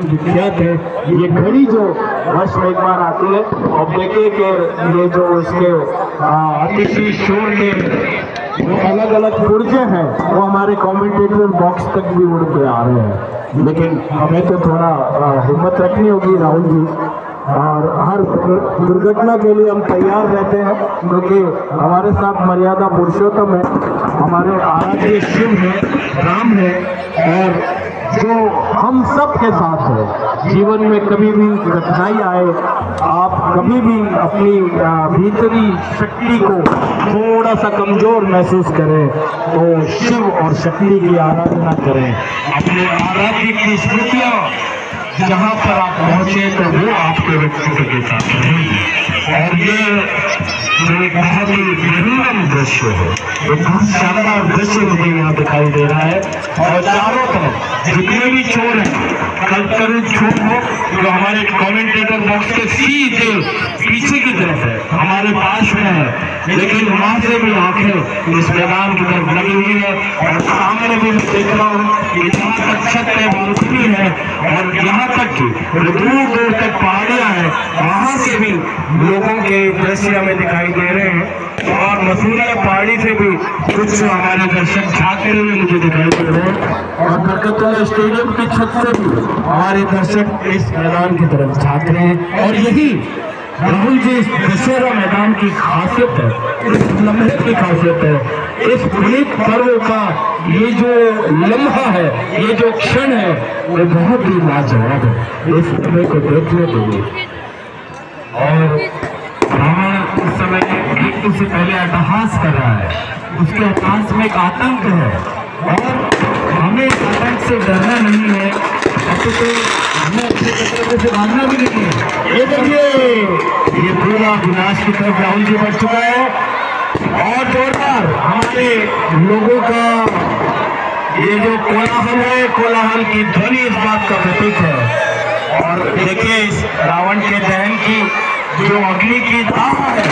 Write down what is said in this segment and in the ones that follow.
विख्यात है। ये घड़ी जो वर्ष में एक बार आती है और देखिए कि ये जो इसके अतिथि शोर के वो अलग अलग पुर्जे हैं वो हमारे कमेंटेटर बॉक्स तक भी उड़ के आ रहे हैं, लेकिन हमें तो थोड़ा हिम्मत रखनी होगी राहुल जी, और हर दुर्घटना के लिए हम तैयार रहते हैं क्योंकि हमारे साथ मर्यादा पुरुषोत्तम है, हमारे आराध्य शिव है, राम है, और जो हम सब के साथ है। जीवन में कभी भी कठिनाई आए, आप कभी भी अपनी भीतरी शक्ति को थोड़ा सा कमजोर महसूस करें तो शिव और शक्ति की आराधना करें। अपने आराध्य की स्मृतियां जहां पर आप पहुंचे तो वो आपके व्यक्तित्व के साथ रहेंगी। और ये बहुत ही मनोरम दृश्य है, एक बहुत शानदार दृश्य मुझे यहाँ दिखाई दे रहा है। और चारों तरफ जितने भी चोर हैं, कल चोर हो जो हमारे कमेंटेटर बॉक्स के सीधे पीछे की तरफ है, हमारे पास में है, लेकिन वहां से भी आंखें इस मैदान की तरफ लगी हुई है। और सामने भी मैं देख रहा हूँ कि जहाँ तक छत है बालकनी है और यहाँ तक की दूर दूर तक पहाड़ियाँ हैं, वहां से भी लोगों के दृश्य हमें दिखाई दे रहे हैं। और मसूरिया पहाड़ी से भी कुछ हमारे दर्शक झांकते हुए मुझे दिखाई दे रहे हैं, और बरकतुल्लाह स्टेडियम की छत से भी हमारे दर्शक इस मैदान की तरफ झांक रहे हैं। और यही राहुल जी इस दशहरा मैदान की खासियत है, इस लम्हे की खासियत है, इस पुनीत पर्व का ये जो लम्हा है, ये जो क्षण है, वो बहुत ही लाजवाब है इस लम्हे को देखने के लिए। और रावण उस समय मृत्यु से पहले अट्टहास कर रहा है, उसके अट्टहास में एक आतंक है और हमें आतंक से डरना नहीं है, तो हमें अपने कर्तव्य से भागना भी नहीं है। ये देखिए ये पूरा विनाश की तरफ राहुल जी बढ़ चुका है और जोरदार हमारे लोगों का ये जो कोलाहल है, कोलाहल की ध्वनि इस बात का प्रतीक है। और देखिए इस रावण के दहन की जो अग्नि की धारा है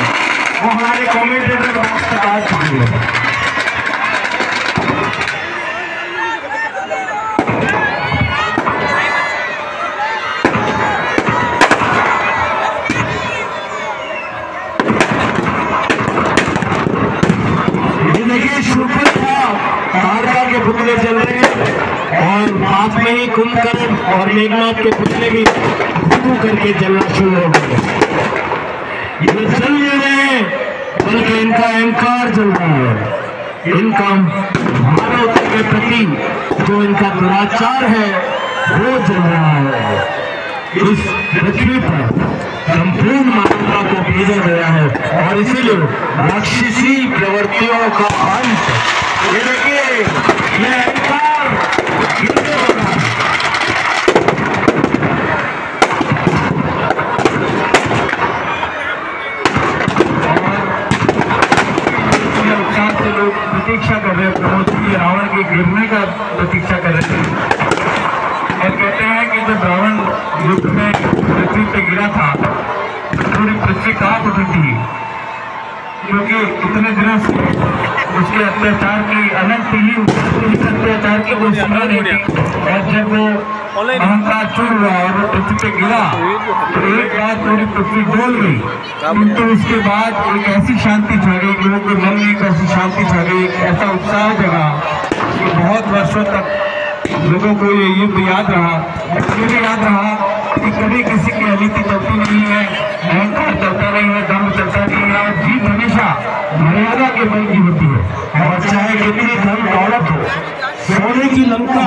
वो हमारे कमेंटेटर बॉक्स तक आ चुकी है। तारका के पुतले चल रहे हैं और पास में ही कुंभकर्ण और मेघनाथ के पुतले भी धू करके चलना शुरू हो गए। ये चल नहीं रहे बल्कि इनका अहंकार चल रहा है, इनका मानवता के प्रति जो इनका दुराचार है वो चल रहा है। इस पृथ्वी पर संपूर्ण मानवता को भेजा गया है और इसीलिए राक्षसी प्रवृत्तियों का अंत, ये देखिए ये अहंकार उत्साह से लोग प्रतीक्षा कर रहे हैं, प्रमोद जी रावण के गिरने का प्रतीक्षा कर रहे हैं और कहते हैं कि जब रावण युद्ध में पृथ्वी पे गिरा था पूरी पृथ्वी कांप उठी थी, क्योंकि इतने दिनों से उसके अत्याचार की अनंत ही अत्याचार की कोई सीमा नहीं थी। और जब वो अहंकार चूर हुआ और वो पृथ्वी पे गिरा तो एक बार पूरी पृथ्वी डोल गई, किंतु उसके बाद एक ऐसी शांति छा गई, लोगों के मन में एक ऐसी शांति छा गई, एक ऐसा उत्साह जगा कि बहुत वर्षों तक लोगों को ये युद्ध याद रहा, मुझे भी याद रहा कि कभी किसी की अनीति चलती नहीं है, अहंकार चलता नहीं है, दम चलता नहीं है, और जीत हमेशा मर्यादा के बल की होती है। और चाहे कितनी धन दौलत हो, सोने की लंका